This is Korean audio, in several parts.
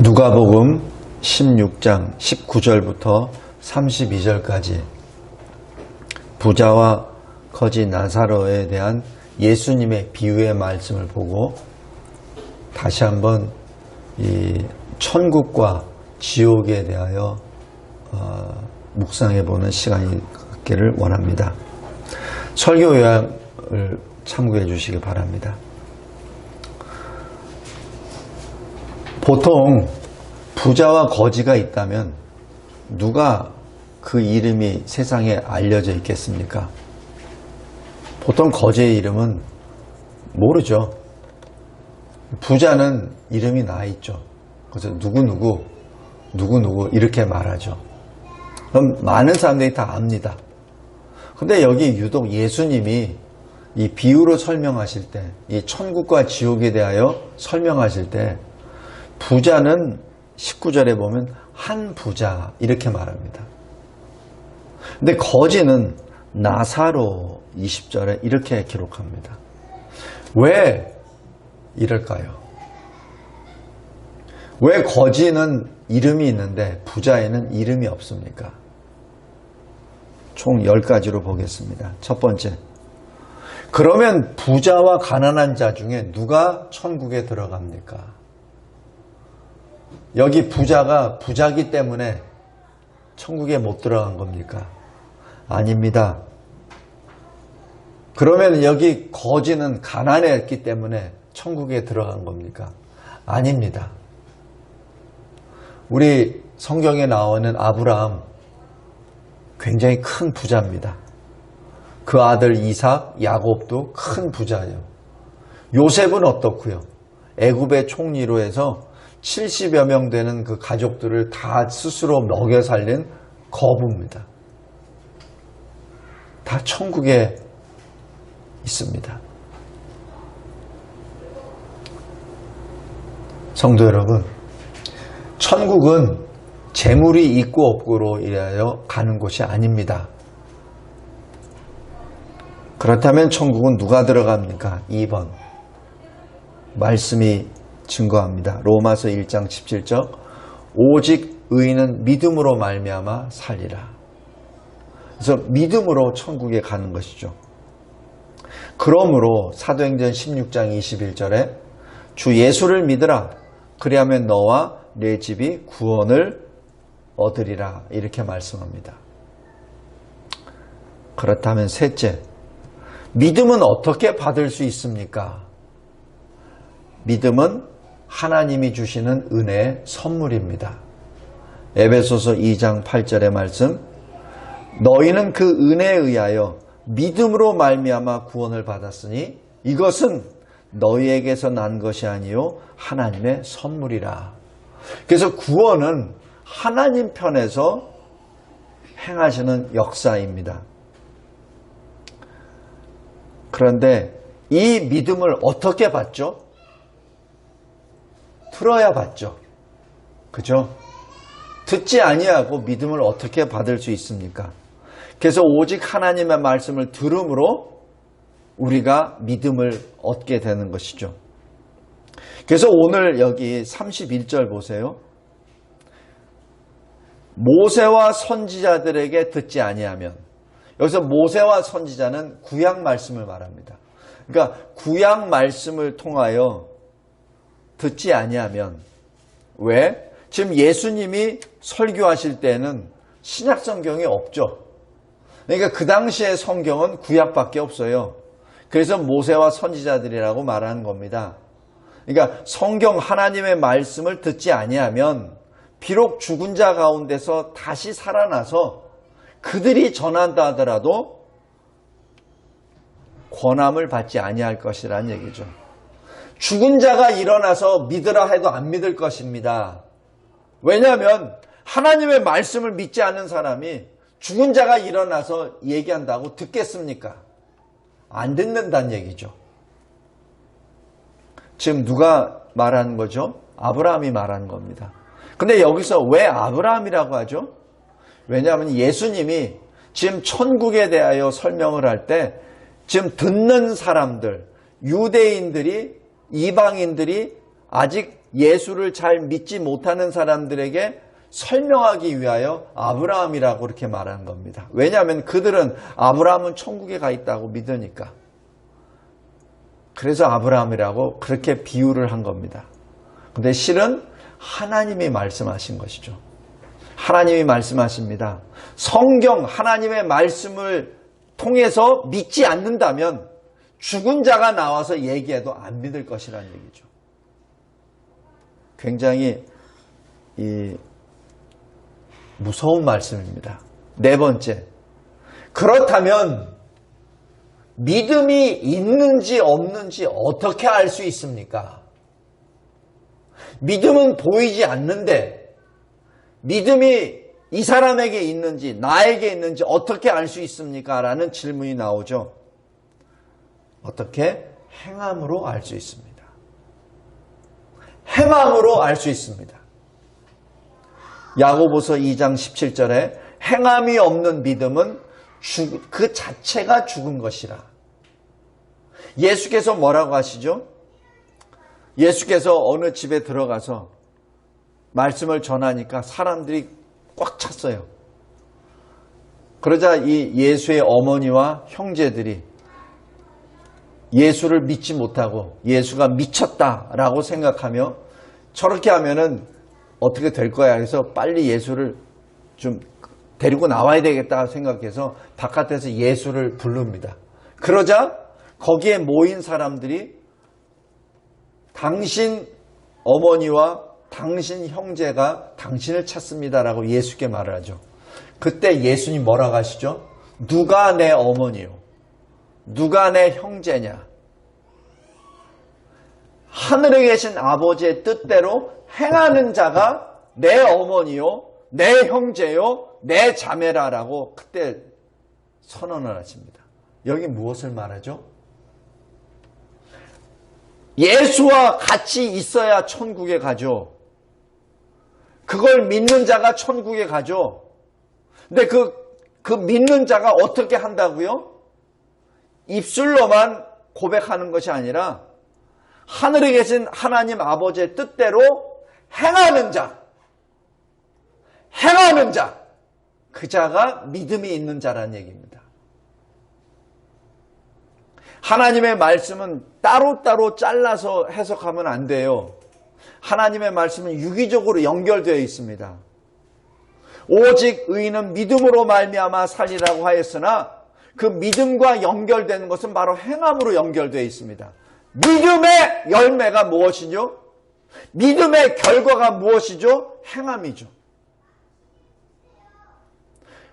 누가복음 16장 19절부터 32절까지 부자와 거지 나사로에 대한 예수님의 비유의 말씀을 보고 다시 한번 이 천국과 지옥에 대하여 묵상해보는 시간이 갖기를 원합니다. 설교 요약을 참고해 주시기 바랍니다. 보통 부자와 거지가 있다면 누가 그 이름이 세상에 알려져 있겠습니까? 보통 거지의 이름은 모르죠. 부자는 이름이 나 있죠. 그래서 누구누구 이렇게 말하죠. 그럼 많은 사람들이 다 압니다. 근데 여기 유독 예수님이 이 비유로 설명하실 때, 이 천국과 지옥에 대하여 설명하실 때 부자는 19절에 보면 한 부자 이렇게 말합니다. 근데 거지는 나사로 20절에 이렇게 기록합니다. 왜 이럴까요? 왜 거지는 이름이 있는데 부자에는 이름이 없습니까? 총 10가지로 보겠습니다. 첫 번째, 그러면 부자와 가난한 자 중에 누가 천국에 들어갑니까? 여기 부자가 부자기 때문에 천국에 못 들어간 겁니까? 아닙니다. 그러면 여기 거지는 가난했기 때문에 천국에 들어간 겁니까? 아닙니다. 우리 성경에 나오는 아브라함 굉장히 큰 부자입니다. 그 아들 이삭, 야곱도 큰 부자예요. 요셉은 어떻고요? 애굽의 총리로 해서 70여 명 되는 그 가족들을 다 스스로 먹여 살린 거부입니다. 다 천국에 있습니다. 성도 여러분, 천국은 재물이 있고 없고로 인하여 가는 곳이 아닙니다. 그렇다면 천국은 누가 들어갑니까? 2번 말씀이 증거합니다. 로마서 1장 17절 오직 의인은 믿음으로 말미암아 살리라. 그래서 믿음으로 천국에 가는 것이죠. 그러므로 사도행전 16장 21절에 주 예수를 믿으라. 그리하면 너와 내 집이 구원을 얻으리라. 이렇게 말씀합니다. 그렇다면 셋째, 믿음은 어떻게 받을 수 있습니까? 믿음은 하나님이 주시는 은혜의 선물입니다. 에베소서 2장 8절의 말씀, 너희는 그 은혜에 의하여 믿음으로 말미암아 구원을 받았으니 이것은 너희에게서 난 것이 아니요 하나님의 선물이라. 그래서 구원은 하나님 편에서 행하시는 역사입니다. 그런데 이 믿음을 어떻게 받죠? 들어야 받죠. 그죠? 듣지 아니하고 믿음을 어떻게 받을 수 있습니까? 그래서 오직 하나님의 말씀을 들음으로 우리가 믿음을 얻게 되는 것이죠. 그래서 오늘 여기 31절 보세요. 모세와 선지자들에게 듣지 아니하면, 여기서 모세와 선지자는 구약 말씀을 말합니다. 그러니까 구약 말씀을 통하여 듣지 아니하면, 왜? 지금 예수님이 설교하실 때는 신약 성경이 없죠. 그러니까 그 당시의 성경은 구약밖에 없어요. 그래서 모세와 선지자들이라고 말하는 겁니다. 그러니까 성경 하나님의 말씀을 듣지 아니하면 비록 죽은 자 가운데서 다시 살아나서 그들이 전한다 하더라도 권함을 받지 아니할 것이라는 얘기죠. 죽은 자가 일어나서 믿으라 해도 안 믿을 것입니다. 왜냐하면 하나님의 말씀을 믿지 않는 사람이 죽은 자가 일어나서 얘기한다고 듣겠습니까? 안 듣는다는 얘기죠. 지금 누가 말하는 거죠? 아브라함이 말하는 겁니다. 근데 여기서 왜 아브라함이라고 하죠? 왜냐하면 예수님이 지금 천국에 대하여 설명을 할 때 지금 듣는 사람들, 유대인들이, 이방인들이 아직 예수를 잘 믿지 못하는 사람들에게 설명하기 위하여 아브라함이라고 그렇게 말하는 겁니다. 왜냐하면 그들은 아브라함은 천국에 가 있다고 믿으니까. 그래서 아브라함이라고 그렇게 비유를 한 겁니다. 근데 실은 하나님이 말씀하신 것이죠. 하나님이 말씀하십니다. 성경 하나님의 말씀을 통해서 믿지 않는다면 죽은 자가 나와서 얘기해도 안 믿을 것이라는 얘기죠. 굉장히 무서운 말씀입니다. 네 번째, 그렇다면 믿음이 있는지 없는지 어떻게 알 수 있습니까? 믿음은 보이지 않는데 믿음이 이 사람에게 있는지 나에게 있는지 어떻게 알 수 있습니까? 라는 질문이 나오죠. 어떻게? 행함으로 알 수 있습니다. 행함으로 알 수 있습니다. 야고보서 2장 17절에 행함이 없는 믿음은 그 자체가 죽은 것이라. 예수께서 뭐라고 하시죠? 예수께서 어느 집에 들어가서 말씀을 전하니까 사람들이 꽉 찼어요. 그러자 이 예수의 어머니와 형제들이 예수를 믿지 못하고 예수가 미쳤다라고 생각하며 저렇게 하면은 어떻게 될 거야 해서 빨리 예수를 좀 데리고 나와야 되겠다 생각해서 바깥에서 예수를 부릅니다. 그러자 거기에 모인 사람들이 당신 어머니와 당신 형제가 당신을 찾습니다라고 예수께 말을 하죠. 그때 예수님 뭐라고 하시죠? 누가 내 어머니요? 누가 내 형제냐? 하늘에 계신 아버지의 뜻대로 행하는 자가 내 어머니요, 내 형제요, 내 자매라라고 그때 선언을 하십니다. 여기 무엇을 말하죠? 예수와 같이 있어야 천국에 가죠. 그걸 믿는 자가 천국에 가죠. 근데 그 믿는 자가 어떻게 한다고요? 입술로만 고백하는 것이 아니라 하늘에 계신 하나님 아버지의 뜻대로 행하는 자, 그 자가 믿음이 있는 자라는 얘기입니다. 하나님의 말씀은 따로따로 잘라서 해석하면 안 돼요. 하나님의 말씀은 유기적으로 연결되어 있습니다. 오직 의인은 믿음으로 말미암아 살리라고 하였으나 그 믿음과 연결되는 것은 바로 행함으로 연결되어 있습니다. 믿음의 열매가 무엇이죠? 믿음의 결과가 무엇이죠? 행함이죠.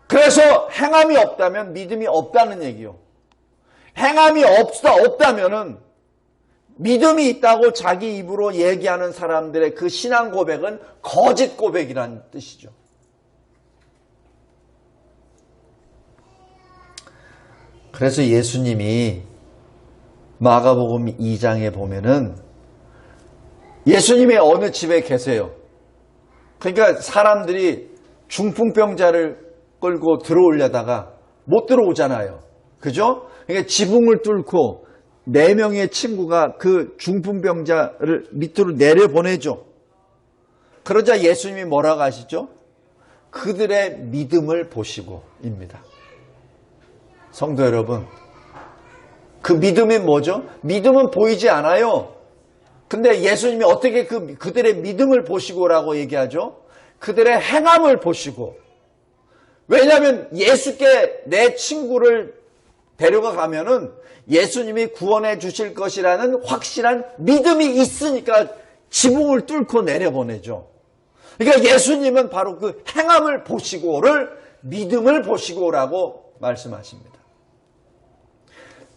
그래서 행함이 없다면 믿음이 없다는 얘기요. 행함이 없다면은 믿음이 있다고 자기 입으로 얘기하는 사람들의 그 신앙 고백은 거짓 고백이라는 뜻이죠. 그래서 예수님이 마가복음 2장에 보면은 예수님이 어느 집에 계세요. 그러니까 사람들이 중풍병자를 끌고 들어오려다가 못 들어오잖아요. 그죠? 그러니까 지붕을 뚫고 4명의 친구가 그 중풍병자를 밑으로 내려보내죠. 그러자 예수님이 뭐라고 하시죠? 그들의 믿음을 보시고입니다. 성도 여러분, 그 믿음이 뭐죠? 믿음은 보이지 않아요. 근데 예수님이 어떻게 그들의 믿음을 보시고라고 얘기하죠? 그들의 행함을 보시고. 왜냐하면 예수께 내 친구를 데려가 가면은 예수님이 구원해 주실 것이라는 확실한 믿음이 있으니까 지붕을 뚫고 내려보내죠. 그러니까 예수님은 바로 그 행함을 보시고를 믿음을 보시고라고 말씀하십니다.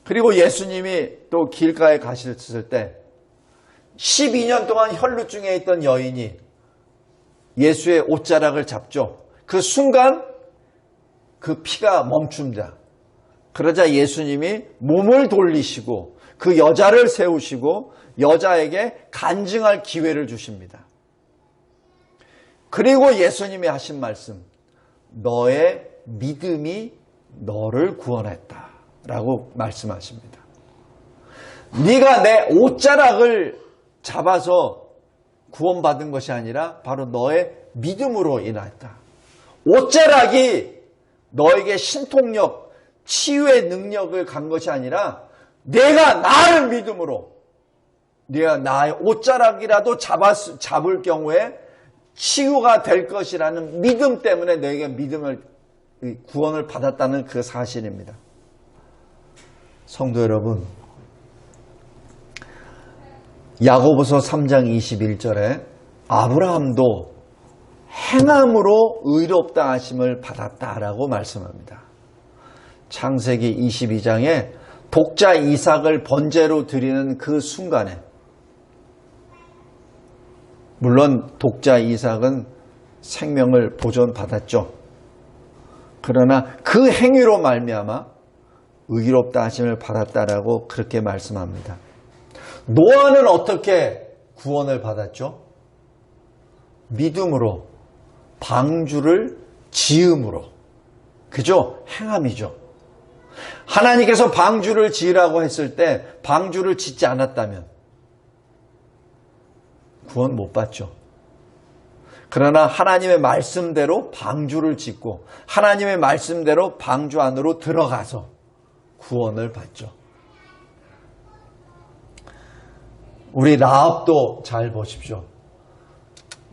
그리고 예수님이 또 길가에 가셨을 때 12년 동안 혈루증에 있던 여인이 예수의 옷자락을 잡죠. 그 순간 그 피가 멈춥니다. 그러자 예수님이 몸을 돌리시고 그 여자를 세우시고 여자에게 간증할 기회를 주십니다. 그리고 예수님이 하신 말씀, 너의 믿음이 너를 구원했다 라고 말씀하십니다. 네가 내 옷자락을 잡아서 구원받은 것이 아니라 바로 너의 믿음으로 인하였다. 옷자락이 너에게 신통력, 치유의 능력을 간 것이 아니라 내가 나를 믿음으로, 네가 나의 옷자락이라도 잡을 경우에 치유가 될 것이라는 믿음 때문에 너에게 구원을 받았다는 그 사실입니다. 성도 여러분, 야고보서 3장 21절에 아브라함도 행함으로 의롭다 하심을 받았다라고 말씀합니다. 창세기 22장에 독자 이삭을 번제로 드리는 그 순간에, 물론 독자 이삭은 생명을 보존받았죠. 그러나 그 행위로 말미암아 의롭다 하심을 받았다라고 그렇게 말씀합니다. 노아는 어떻게 구원을 받았죠? 믿음으로, 방주를 지음으로. 그죠? 행함이죠. 하나님께서 방주를 지으라고 했을 때 방주를 짓지 않았다면 구원 못 받죠. 그러나 하나님의 말씀대로 방주를 짓고 하나님의 말씀대로 방주 안으로 들어가서 구원을 받죠. 우리 라합도 잘 보십시오.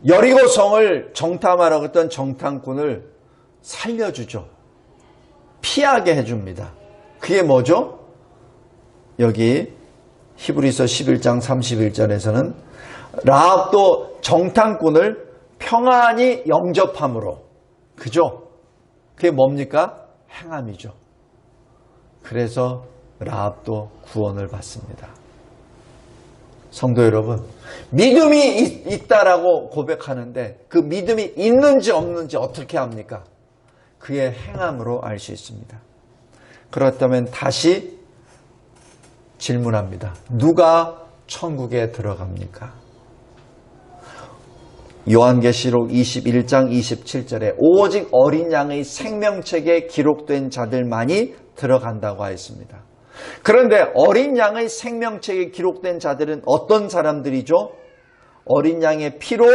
여리고 성을 정탐하라고 했던 정탐꾼을 살려주죠. 피하게 해줍니다. 그게 뭐죠? 여기 히브리서 11장 31절에서는 라합도 정탐꾼을 평안히 영접함으로, 그죠? 그게 뭡니까? 행함이죠. 그래서 라합도 구원을 받습니다. 성도 여러분, 믿음이 있다라고 고백하는데 그 믿음이 있는지 없는지 어떻게 합니까? 그의 행함으로 알 수 있습니다. 그렇다면 다시 질문합니다. 누가 천국에 들어갑니까? 요한계시록 21장 27절에 오직 어린 양의 생명책에 기록된 자들만이 들어간다고 하였습니다. 그런데 어린 양의 생명책에 기록된 자들은 어떤 사람들이죠? 어린 양의 피로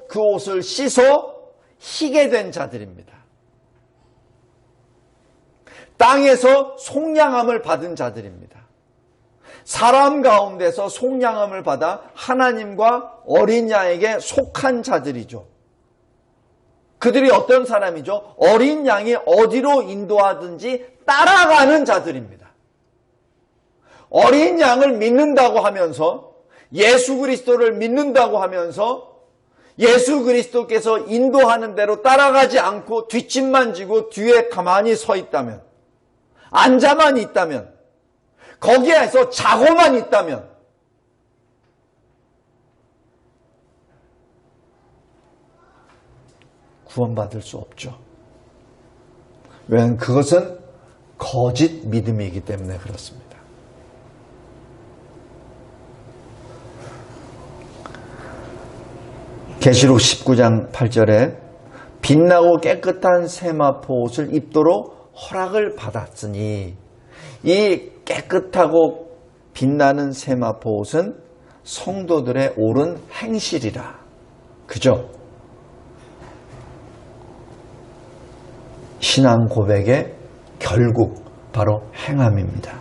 그 옷을 씻어 희게 된 자들입니다. 땅에서 속량함을 받은 자들입니다. 사람 가운데서 속량함을 받아 하나님과 어린 양에게 속한 자들이죠. 그들이 어떤 사람이죠? 어린 양이 어디로 인도하든지 따라가는 자들입니다. 어린 양을 믿는다고 하면서, 예수 그리스도를 믿는다고 하면서 예수 그리스도께서 인도하는 대로 따라가지 않고 뒷짐만 지고 뒤에 가만히 서 있다면, 앉아만 있다면, 거기에서 자고만 있다면 구원받을 수 없죠. 왜냐하면 그것은 거짓 믿음이기 때문에 그렇습니다. 계시록 19장 8절에 빛나고 깨끗한 세마포 옷을 입도록 허락을 받았으니, 이 깨끗하고 빛나는 세마포 옷은 성도들의 옳은 행실이라. 그죠? 신앙 고백의 결국 바로 행함입니다.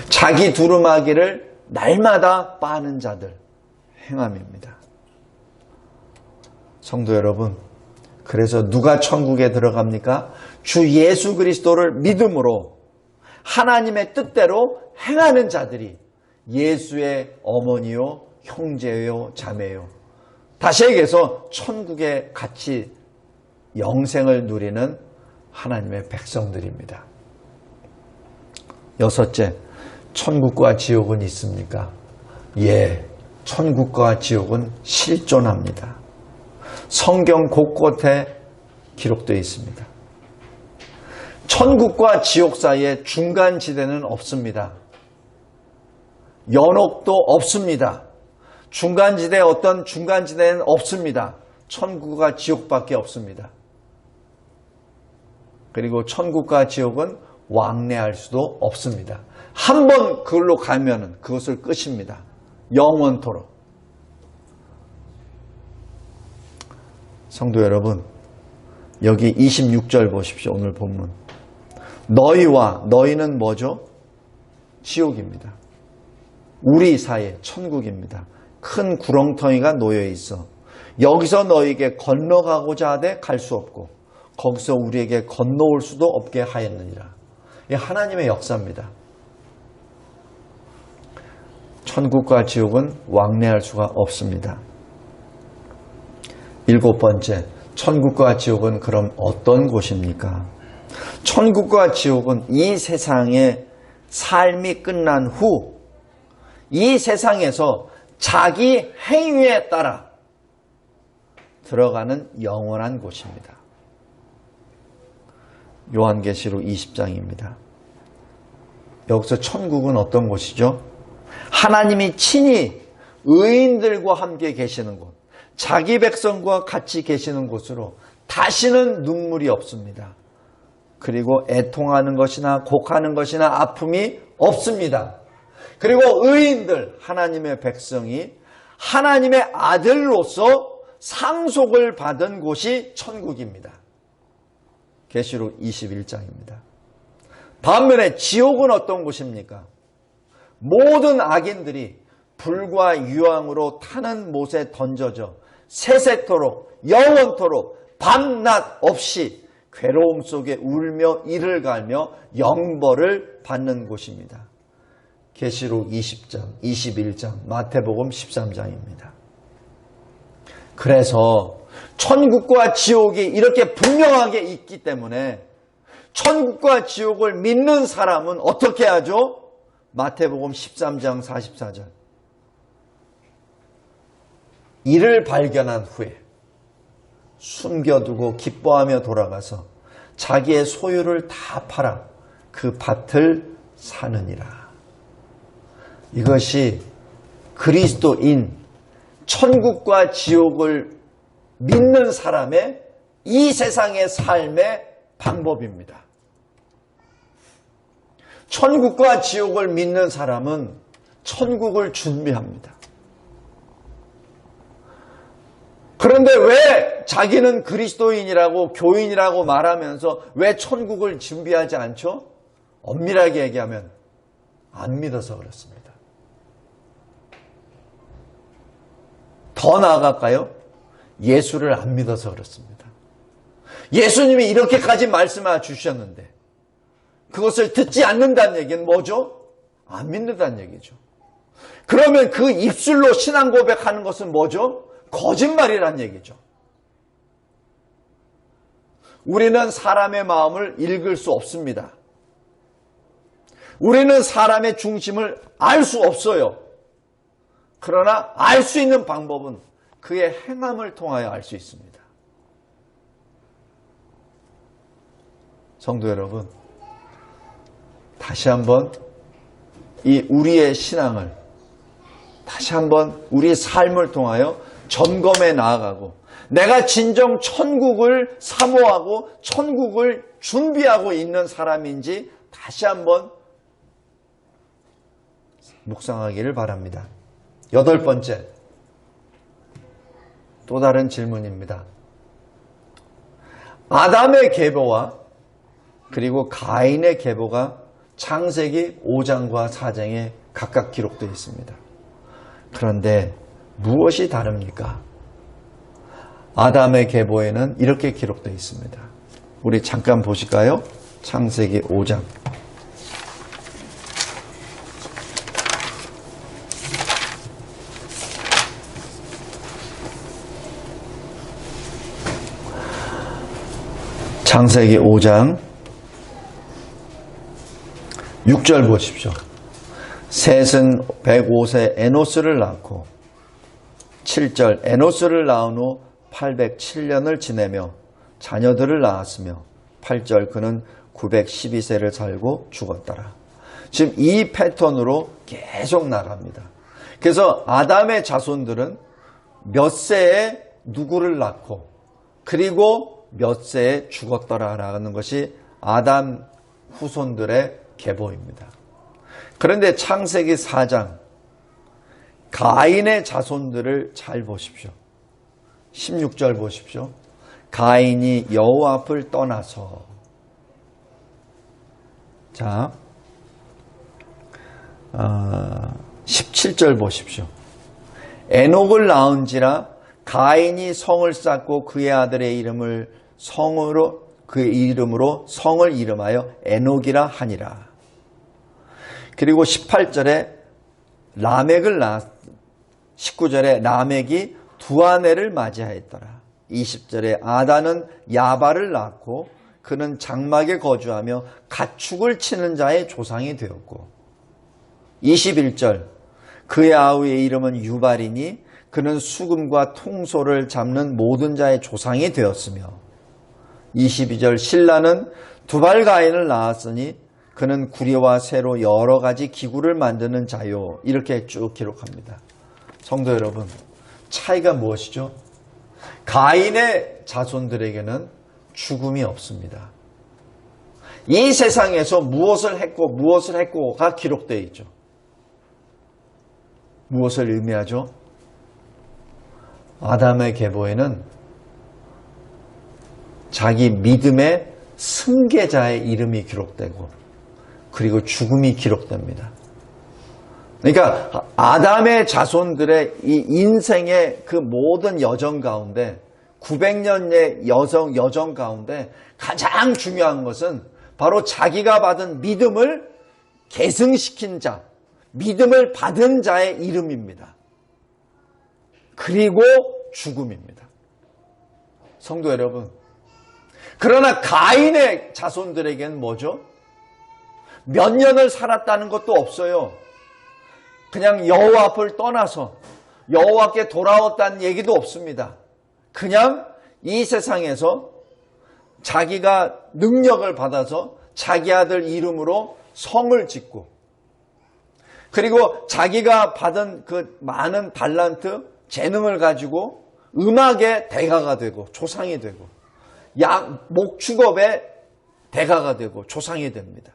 자기 두루마기를 날마다 빠는 자들, 행함입니다. 성도 여러분, 그래서 누가 천국에 들어갑니까? 주 예수 그리스도를 믿음으로 하나님의 뜻대로 행하는 자들이 예수의 어머니요, 형제요, 자매요. 다시 얘기해서 천국에 같이 영생을 누리는 하나님의 백성들입니다. 여섯째, 천국과 지옥은 있습니까? 예, 천국과 지옥은 실존합니다. 성경 곳곳에 기록되어 있습니다. 천국과 지옥 사이에 중간지대는 없습니다. 연옥도 없습니다. 중간지대, 어떤 중간지대는 없습니다. 천국과 지옥밖에 없습니다. 그리고 천국과 지옥은 왕래할 수도 없습니다. 한 번 그걸로 가면은 그것을 끝입니다. 영원토록. 성도 여러분, 여기 26절 보십시오. 오늘 본문. 너희는 뭐죠? 지옥입니다. 우리 사이에 천국입니다. 큰 구렁텅이가 놓여 있어. 여기서 너희에게 건너가고자 하되 갈 수 없고 거기서 우리에게 건너올 수도 없게 하였느니라. 이 하나님의 역사입니다. 천국과 지옥은 왕래할 수가 없습니다. 7번째, 천국과 지옥은 그럼 어떤 곳입니까? 천국과 지옥은 이 세상의 삶이 끝난 후 이 세상에서 자기 행위에 따라 들어가는 영원한 곳입니다. 요한계시록 20장입니다. 여기서 천국은 어떤 곳이죠? 하나님이 친히 의인들과 함께 계시는 곳, 자기 백성과 같이 계시는 곳으로 다시는 눈물이 없습니다. 그리고 애통하는 것이나 곡하는 것이나 아픔이 없습니다. 그리고 의인들, 하나님의 백성이 하나님의 아들로서 상속을 받은 곳이 천국입니다. 계시록 21장입니다. 반면에 지옥은 어떤 곳입니까? 모든 악인들이 불과 유황으로 타는 못에 던져져 세세토록 영원토록 밤낮 없이 괴로움 속에 울며 이를 갈며 영벌을 받는 곳입니다. 계시록 20장, 21장, 마태복음 13장입니다. 그래서 천국과 지옥이 이렇게 분명하게 있기 때문에 천국과 지옥을 믿는 사람은 어떻게 하죠? 마태복음 13장 44절. 이를 발견한 후에 숨겨두고 기뻐하며 돌아가서 자기의 소유를 다 팔아 그 밭을 사느니라. 이것이 그리스도인 천국과 지옥을 믿는 사람의 이 세상의 삶의 방법입니다. 천국과 지옥을 믿는 사람은 천국을 준비합니다. 그런데 왜 자기는 그리스도인이라고 교인이라고 말하면서 왜 천국을 준비하지 않죠? 엄밀하게 얘기하면 안 믿어서 그렇습니다. 더 나아갈까요? 예수를 안 믿어서 그렇습니다. 예수님이 이렇게까지 말씀해 주셨는데 그것을 듣지 않는다는 얘기는 뭐죠? 안 믿는다는 얘기죠. 그러면 그 입술로 신앙 고백하는 것은 뭐죠? 거짓말이란 얘기죠. 우리는 사람의 마음을 읽을 수 없습니다. 우리는 사람의 중심을 알 수 없어요. 그러나 알 수 있는 방법은 그의 행함을 통하여 알 수 있습니다. 성도 여러분, 다시 한번 이 우리의 신앙을 다시 한번 우리의 삶을 통하여 점검해 나아가고 내가 진정 천국을 사모하고 천국을 준비하고 있는 사람인지 다시 한번 묵상하기를 바랍니다. 8번째, 또 다른 질문입니다. 아담의 계보와 그리고 가인의 계보가 창세기 5장과 4장에 각각 기록되어 있습니다. 그런데 무엇이 다릅니까? 아담의 계보에는 이렇게 기록되어 있습니다. 우리 잠깐 보실까요? 창세기 5장. 창세기 5장 6절 보십시오. 셋은 105세 에노스를 낳고 7절 에노스를 낳은 후 807년을 지내며 자녀들을 낳았으며 8절 그는 912세를 살고 죽었더라. 지금 이 패턴으로 계속 나갑니다. 그래서 아담의 자손들은 몇 세에 누구를 낳고 그리고 몇 세에 죽었더라라는 것이 아담 후손들의 계보입니다. 그런데 창세기 4장 가인의 자손들을 잘 보십시오. 16절 보십시오. 가인이 여호와 앞을 떠나서, 자, 17절 보십시오. 에녹을 낳은지라 가인이 성을 쌓고 그의 아들의 이름을 그의 이름으로 성을 이름하여 에녹이라 하니라. 그리고 18절에 라멕을 낳았, 19절에 라멕이 두 아내를 맞이하였더라. 20절에 아다는 야발을 낳고 그는 장막에 거주하며 가축을 치는 자의 조상이 되었고, 21절 그의 아우의 이름은 유발이니 그는 수금과 통소를 잡는 모든 자의 조상이 되었으며, 22절 신라는 두발 가인을 낳았으니 그는 구리와 쇠로 여러 가지 기구를 만드는 자요. 이렇게 쭉 기록합니다. 성도 여러분, 차이가 무엇이죠? 가인의 자손들에게는 죽음이 없습니다. 이 세상에서 무엇을 했고가 기록되어 있죠. 무엇을 의미하죠? 아담의 계보에는 자기 믿음의 승계자의 이름이 기록되고, 그리고 죽음이 기록됩니다. 그러니까 아담의 자손들의 이 인생의 그 모든 여정 가운데, 900년의 여정 가운데 가장 중요한 것은 바로 자기가 받은 믿음을 계승시킨 자, 믿음을 받은 자의 이름입니다. 그리고 죽음입니다. 성도 여러분, 그러나 가인의 자손들에게는 뭐죠? 몇 년을 살았다는 것도 없어요. 그냥 여호와 앞을 떠나서 여호와께 돌아왔다는 얘기도 없습니다. 그냥 이 세상에서 자기가 능력을 받아서 자기 아들 이름으로 성을 짓고, 그리고 자기가 받은 그 많은 달란트, 재능을 가지고 음악의 대가가 되고 조상이 되고, 목축업의 대가가 되고 조상이 됩니다.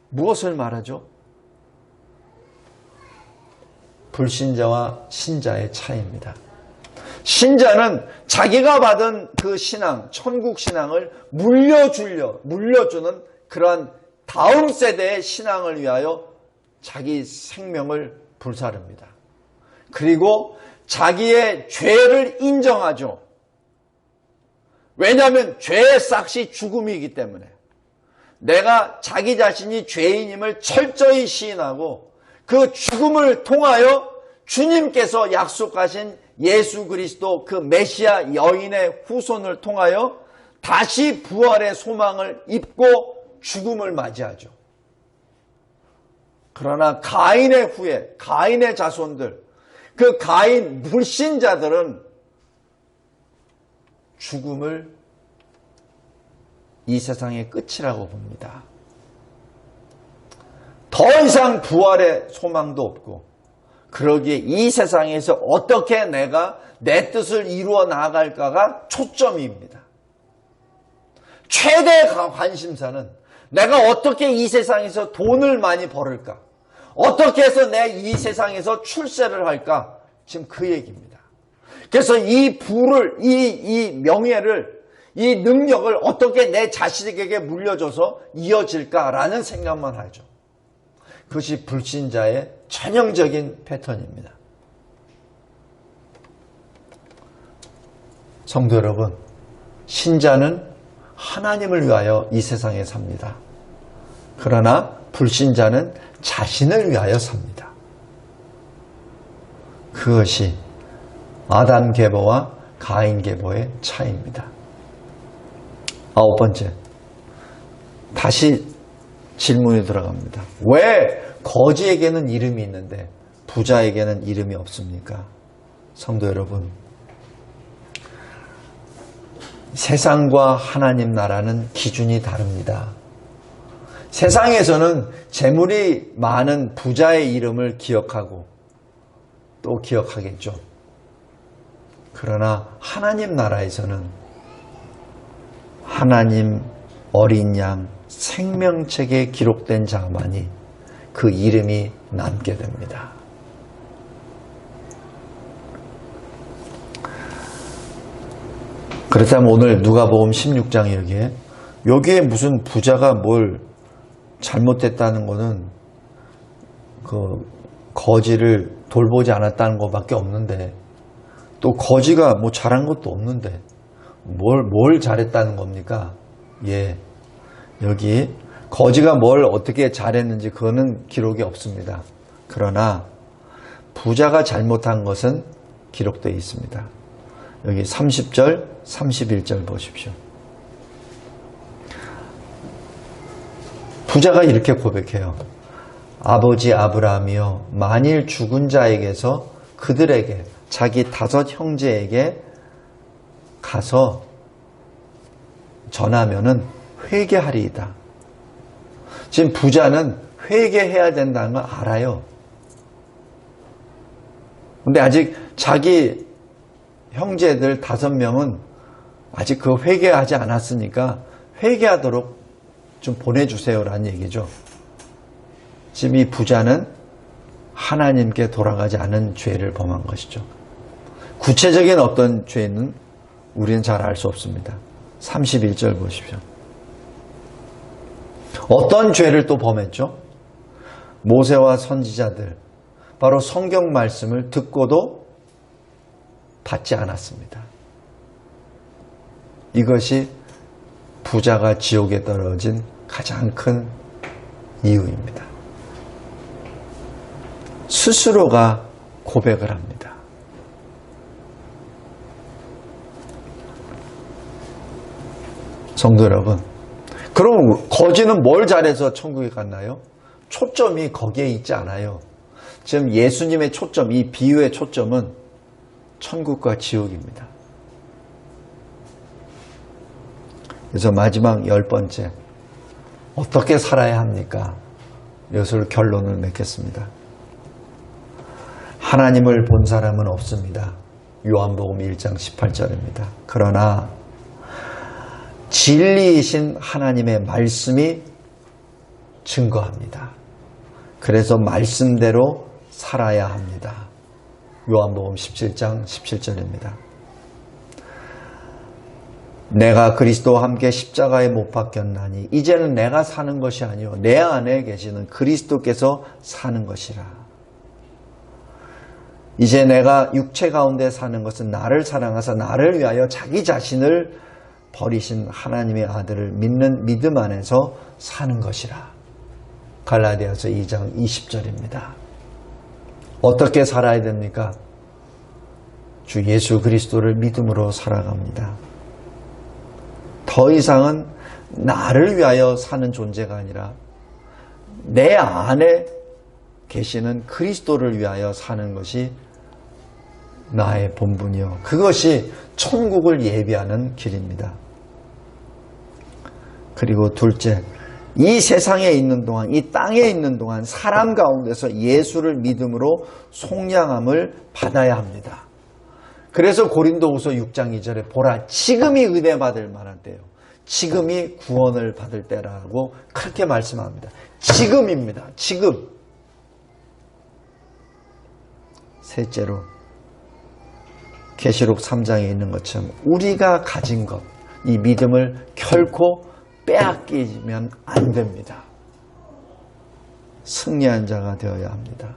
무엇을 말하죠? 불신자와 신자의 차이입니다. 신자는 자기가 받은 그 신앙, 천국 신앙을 물려주는 그러한 다음 세대의 신앙을 위하여 자기 생명을 불사릅니다. 그리고 자기의 죄를 인정하죠. 왜냐하면 죄의 싹이 죽음이기 때문에 내가 자기 자신이 죄인임을 철저히 시인하고, 그 죽음을 통하여 주님께서 약속하신 예수 그리스도 그 메시아 여인의 후손을 통하여 다시 부활의 소망을 입고 죽음을 맞이하죠. 그러나 가인의 후예, 가인의 자손들, 그 가인 불신자들은 죽음을 이 세상의 끝이라고 봅니다. 더 이상 부활의 소망도 없고, 그러기에 이 세상에서 어떻게 내가 내 뜻을 이루어 나아갈까가 초점입니다. 최대 관심사는 내가 어떻게 이 세상에서 돈을 많이 벌을까? 어떻게 해서 내 이 세상에서 출세를 할까? 지금 그 얘기입니다. 그래서 이 부를, 이 명예를, 이 능력을 어떻게 내 자식에게 물려줘서 이어질까라는 생각만 하죠. 그것이 불신자의 전형적인 패턴입니다. 성도 여러분, 신자는 하나님을 위하여 이 세상에 삽니다. 그러나 불신자는 자신을 위하여 삽니다. 그것이 아담 계보와 가인 계보의 차이입니다. 아홉 번째, 다시 질문이 들어갑니다. 왜 거지에게는 이름이 있는데 부자에게는 이름이 없습니까? 성도 여러분, 세상과 하나님 나라는 기준이 다릅니다. 세상에서는 재물이 많은 부자의 이름을 기억하고 또 기억하겠죠. 그러나 하나님 나라에서는 하나님, 어린 양, 생명책에 기록된 자만이 그 이름이 남게 됩니다. 그렇다면 오늘 누가복음 16장 여기에 무슨 부자가 뭘 잘못됐다는 거는 그 거지를 돌보지 않았다는 것밖에 없는데, 또 거지가 뭐 잘한 것도 없는데 뭘 잘했다는 겁니까? 여기 거지가 뭘 어떻게 잘했는지 그거는 기록이 없습니다. 그러나 부자가 잘못한 것은 기록되어 있습니다. 여기 30절, 31절 보십시오. 부자가 이렇게 고백해요. 아버지 아브라함이여, 만일 죽은 자에게서 그들에게, 자기 5 형제에게 가서 전하면은 회개하리이다. 지금 부자는 회개해야 된다는 걸 알아요. 근데 아직 자기 형제들 5명은 아직 그 회개하지 않았으니까 회개하도록 좀 보내주세요라는 얘기죠. 지금 이 부자는 하나님께 돌아가지 않은 죄를 범한 것이죠. 구체적인 어떤 죄는 우리는 잘 알 수 없습니다. 31절 보십시오. 어떤 죄를 또 범했죠? 모세와 선지자들, 바로 성경 말씀을 듣고도 받지 않았습니다. 이것이 부자가 지옥에 떨어진 가장 큰 이유입니다. 스스로가 고백을 합니다. 성도 여러분, 그럼 거지는 뭘 잘해서 천국에 갔나요? 초점이 거기에 있지 않아요. 지금 예수님의 초점, 이 비유의 초점은 천국과 지옥입니다. 그래서 마지막 10번째, 어떻게 살아야 합니까? 이것을 결론을 맺겠습니다. 하나님을 본 사람은 없습니다. 요한복음 1장 18절입니다. 그러나 진리이신 하나님의 말씀이 증거합니다. 그래서 말씀대로 살아야 합니다. 요한복음 17장 17절입니다. 내가 그리스도와 함께 십자가에 못 박혔나니 이제는 내가 사는 것이 아니요 내 안에 계시는 그리스도께서 사는 것이라. 이제 내가 육체 가운데 사는 것은 나를 사랑하사 나를 위하여 자기 자신을 버리신 하나님의 아들을 믿는 믿음 안에서 사는 것이라. 갈라디아서 2장 20절입니다. 어떻게 살아야 됩니까? 주 예수 그리스도를 믿음으로 살아갑니다. 더 이상은 나를 위하여 사는 존재가 아니라 내 안에 계시는 그리스도를 위하여 사는 것이 나의 본분이요. 그것이 천국을 예비하는 길입니다. 그리고 둘째, 이 세상에 있는 동안, 이 땅에 있는 동안 사람 가운데서 예수를 믿음으로 속량함을 받아야 합니다. 그래서 고린도후서 6장 2절에 보라, 지금이 은혜 받을 만한 때요. 지금이 구원을 받을 때라고 그렇게 말씀합니다. 지금입니다. 지금. 셋째로, 계시록 3장에 있는 것처럼 우리가 가진 것, 이 믿음을 결코 빼앗기면 안 됩니다. 승리한 자가 되어야 합니다.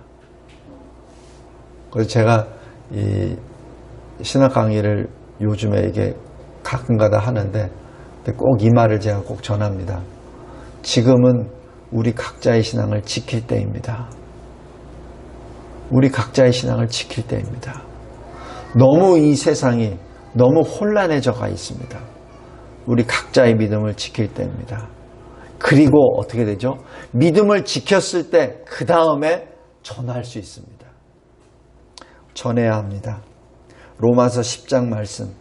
그래서 제가 이 신학 강의를 요즘에 이게 가끔가다 하는데 꼭 이 말을 제가 꼭 전합니다. 지금은 우리 각자의 신앙을 지킬 때입니다. 우리 각자의 신앙을 지킬 때입니다. 너무 이 세상이 너무 혼란해져 가 있습니다. 우리 각자의 믿음을 지킬 때입니다. 그리고 어떻게 되죠? 믿음을 지켰을 때 그 다음에 전할 수 있습니다. 전해야 합니다. 로마서 10장 말씀.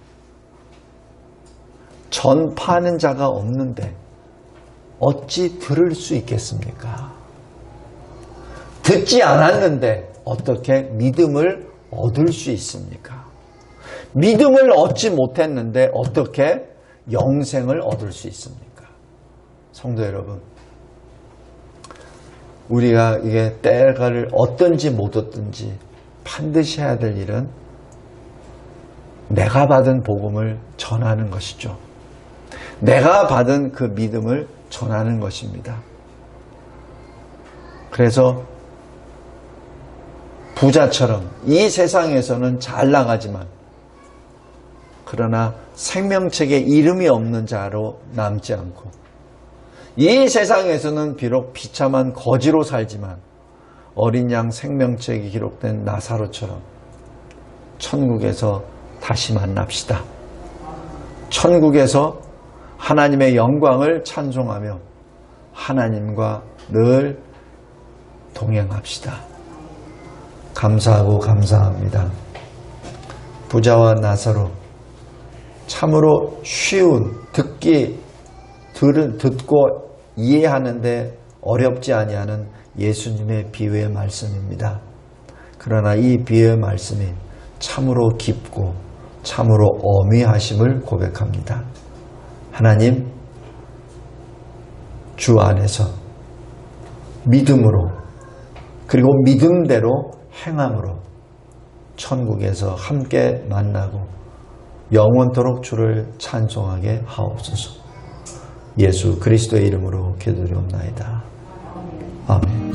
전파하는 자가 없는데 어찌 들을 수 있겠습니까? 듣지 않았는데 어떻게 믿음을 얻을 수 있습니까? 믿음을 얻지 못했는데 어떻게 영생을 얻을 수 있습니까? 성도 여러분, 우리가 이게 때가를 얻든지 못 얻든지 반드시 해야 될 일은 내가 받은 복음을 전하는 것이죠. 내가 받은 그 믿음을 전하는 것입니다. 그래서 부자처럼 이 세상에서는 잘 나가지만 그러나 생명책에 이름이 없는 자로 남지 않고 이 세상에서는 비록 비참한 거지로 살지만 어린 양 생명책이 기록된 나사로처럼 천국에서 다시 만납시다. 천국에서 하나님의 영광을 찬송하며 하나님과 늘 동행합시다. 감사하고 감사합니다. 부자와 나사로, 참으로 쉬운, 듣고 이해하는데 어렵지 아니하는 예수님의 비유의 말씀입니다. 그러나 이 비유의 말씀이 참으로 깊고 참으로 어미하심을 고백합니다. 하나님, 주 안에서 믿음으로 그리고 믿음대로 행함으로 천국에서 함께 만나고 영원토록 주를 찬송하게 하옵소서. 예수 그리스도의 이름으로 기도드리옵나이다. 아멘.